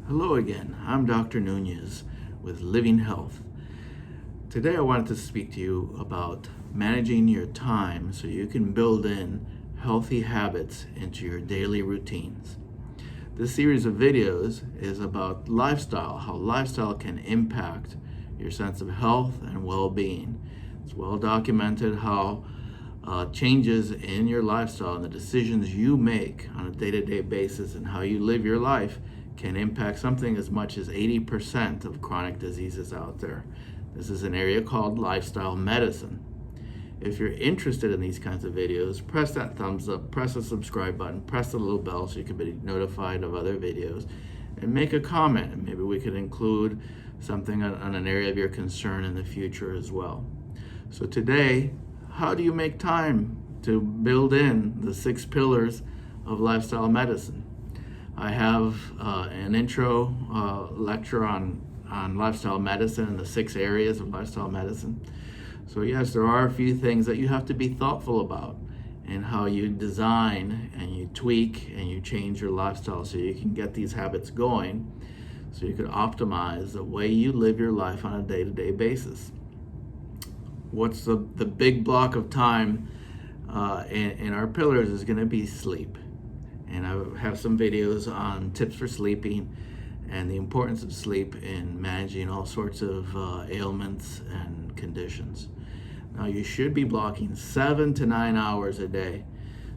Hello again, I'm Dr. Nunez with Living Health. Today I wanted to speak to you about managing your time so you can build in healthy habits into your daily routines. This series of videos is about lifestyle, how lifestyle can impact your sense of health and well-being. It's well documented how changes in your lifestyle and the decisions you make on a day-to-day basis and how you live your life can impact something as much as 80% of chronic diseases out there. This is an area called lifestyle medicine. If you're interested in these kinds of videos, press that thumbs up, press the subscribe button, press the little bell so you can be notified of other videos, and make a comment, and maybe we could include something on an area of your concern in the future as well. So today, how do you make time to build in the 6 pillars of lifestyle medicine? I have an intro lecture on lifestyle medicine and the 6 areas of lifestyle medicine. So yes, there are a few things that you have to be thoughtful about in how you design and you tweak and you change your lifestyle so you can get these habits going, so you can optimize the way you live your life on a day-to-day basis. What's the big block of time in our pillars is going to be sleep. And I have some videos on tips for sleeping and the importance of sleep in managing all sorts of ailments and conditions. Now you should be blocking 7 to 9 hours a day.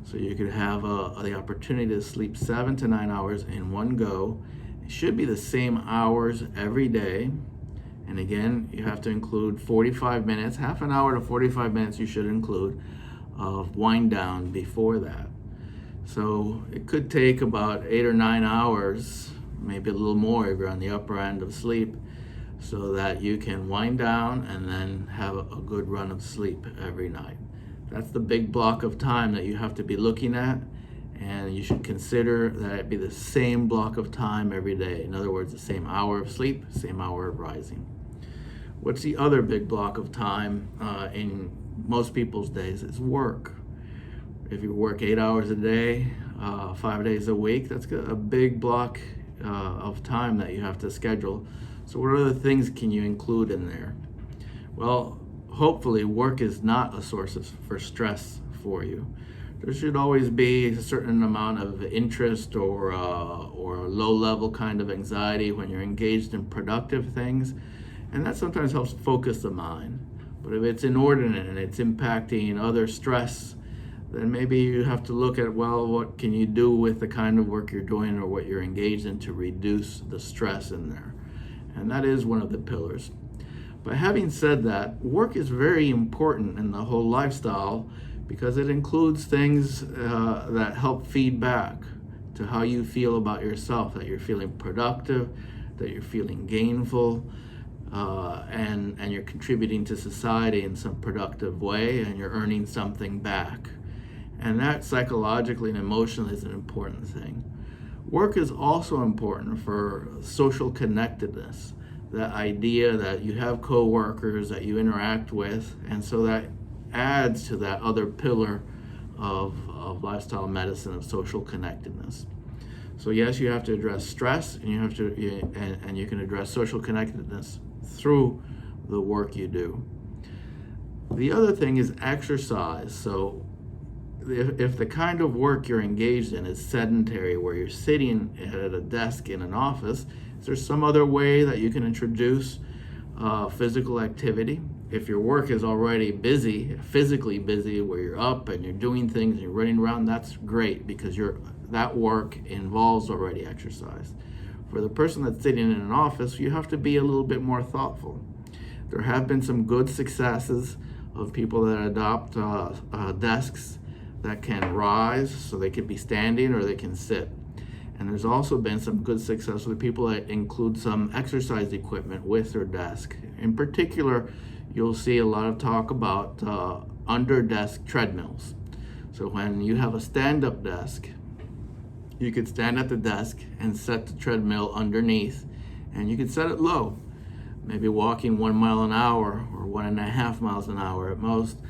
So you could have the opportunity to sleep 7 to 9 hours in one go. It should be the same hours every day. And again, you have to include 45 minutes, half an hour to 45 minutes you should include of wind down before that. So it could take about 8 or 9 hours, maybe a little more if you're on the upper end of sleep, so that you can wind down and then have a good run of sleep every night. That's the big block of time that you have to be looking at, and you should consider that it be the same block of time every day. In other words, the same hour of sleep, same hour of rising. What's the other big block of time in most people's days? It's work. If you work 8 hours a day, 5 days a week, that's a big block of time that you have to schedule. So what other things can you include in there? Well, hopefully work is not a source for stress for you. There should always be a certain amount of interest or low-level kind of anxiety when you're engaged in productive things, and that sometimes helps focus the mind. But if it's inordinate and it's impacting other stress, then maybe you have to look at, well, what can you do with the kind of work you're doing or what you're engaged in to reduce the stress in there? And that is one of the pillars. But having said that, work is very important in the whole lifestyle because it includes things that help feed back to how you feel about yourself, that you're feeling productive, that you're feeling gainful, and you're contributing to society in some productive way, and you're earning something back. And that psychologically and emotionally is an important thing. Work is also important for social connectedness, the idea that you have coworkers that you interact with, and so that adds to that other pillar of lifestyle medicine, of social connectedness. So yes, you have to address stress, and you can address social connectedness through the work you do. The other thing is exercise. So if the kind of work you're engaged in is sedentary, where you're sitting at a desk in an office, is there some other way that you can introduce physical activity? If your work is already busy, physically busy, where you're up and you're doing things and you're running around, that's great because that work involves already exercise. For the person that's sitting in an office, you have to be a little bit more thoughtful. There have been some good successes of people that adopt desks that can rise, so they could be standing or they can sit. And there's also been some good success with people that include some exercise equipment with their desk. In particular, you'll see a lot of talk about under-desk treadmills. So when you have a stand-up desk, you could stand at the desk and set the treadmill underneath, and you could set it low, maybe walking 1 mile an hour or 1.5 miles an hour at most,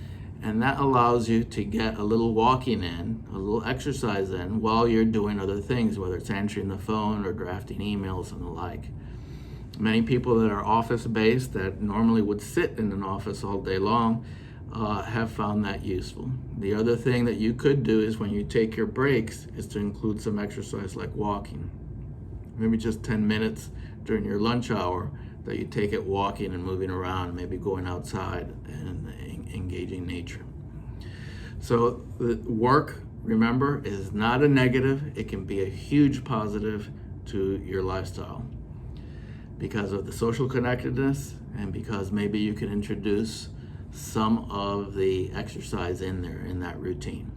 And that allows you to get a little walking in, a little exercise in, while you're doing other things, whether it's answering the phone or drafting emails and the like. Many people that are office-based, that normally would sit in an office all day long, have found that useful. The other thing that you could do is when you take your breaks is to include some exercise like walking. Maybe just 10 minutes during your lunch hour that you take it walking and moving around, maybe going outside and engaging nature. So the work, remember, is not a negative. It can be a huge positive to your lifestyle because of the social connectedness and because maybe you can introduce some of the exercise in there in that routine.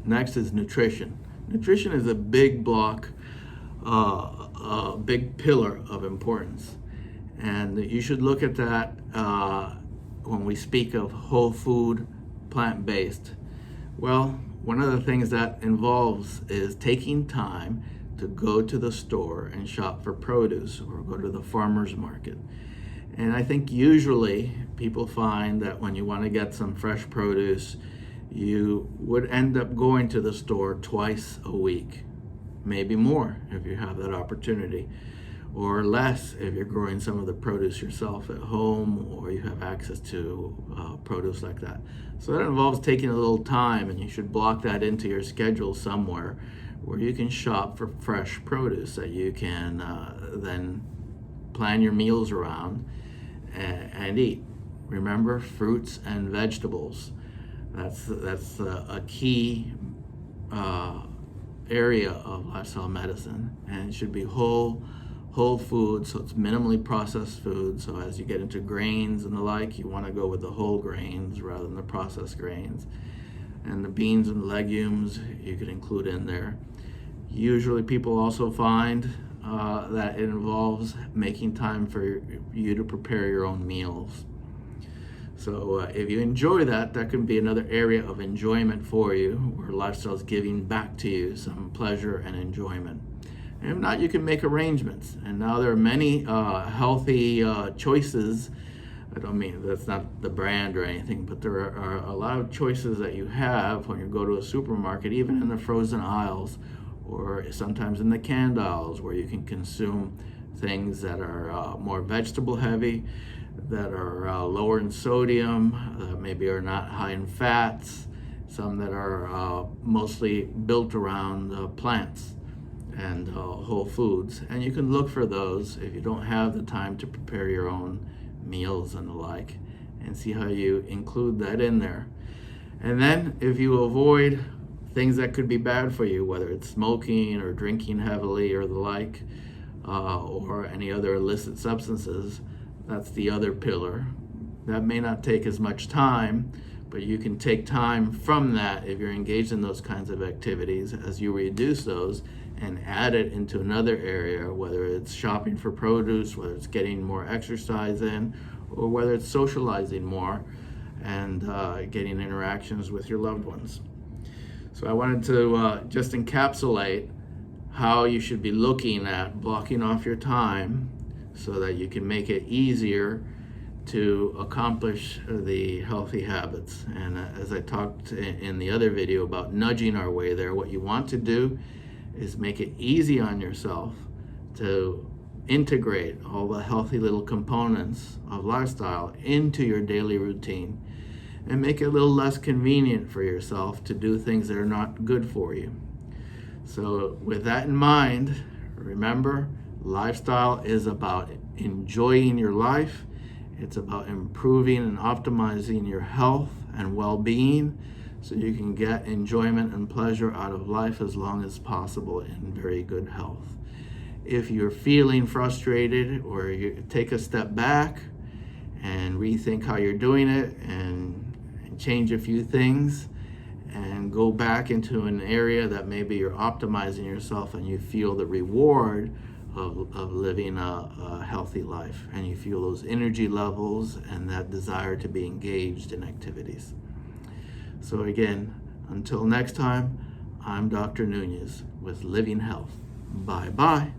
Next is nutrition. Nutrition is a big block, a big pillar of importance. And you should look at that when we speak of whole food, plant-based. Well, one of the things that involves is taking time to go to the store and shop for produce or go to the farmer's market. And I think usually people find that when you want to get some fresh produce, you would end up going to the store twice a week, maybe more if you have that opportunity, or less if you're growing some of the produce yourself at home or you have access to produce like that. So that involves taking a little time, and you should block that into your schedule somewhere where you can shop for fresh produce that you can then plan your meals around and eat. Remember, fruits and vegetables. That's a key area of lifestyle medicine, and it should be whole food, so it's minimally processed food. So as you get into grains and the like, you want to go with the whole grains rather than the processed grains. And the beans and legumes you could include in there. Usually people also find that it involves making time for you to prepare your own meals. So if you enjoy that, that can be another area of enjoyment for you, where lifestyle is giving back to you some pleasure and enjoyment. And if not, you can make arrangements. And now there are many healthy choices. I don't mean that's not the brand or anything, but there are a lot of choices that you have when you go to a supermarket, even in the frozen aisles, or sometimes in the canned aisles, where you can consume things that are more vegetable heavy, that are lower in sodium, that maybe are not high in fats, some that are mostly built around plants and whole foods. And you can look for those if you don't have the time to prepare your own meals and the like, and see how you include that in there. And then if you avoid things that could be bad for you, whether it's smoking or drinking heavily or the like, or any other illicit substances, that's the other pillar. That may not take as much time, but you can take time from that if you're engaged in those kinds of activities as you reduce those and add it into another area, whether it's shopping for produce, whether it's getting more exercise in, or whether it's socializing more and getting interactions with your loved ones. So I wanted to just encapsulate how you should be looking at blocking off your time so that you can make it easier to accomplish the healthy habits. And as I talked in the other video about nudging our way there, what you want to do is make it easy on yourself to integrate all the healthy little components of lifestyle into your daily routine, and make it a little less convenient for yourself to do things that are not good for you. So with that in mind, remember, lifestyle is about enjoying your life. It's about improving and optimizing your health and well-being so you can get enjoyment and pleasure out of life as long as possible in very good health. If you're feeling frustrated, or you take a step back and rethink how you're doing it and change a few things and go back into an area that maybe you're optimizing yourself and you feel the reward of living a healthy life, and you feel those energy levels and that desire to be engaged in activities. So again, until next time, I'm Dr. Nunez with Living Health. Bye-bye.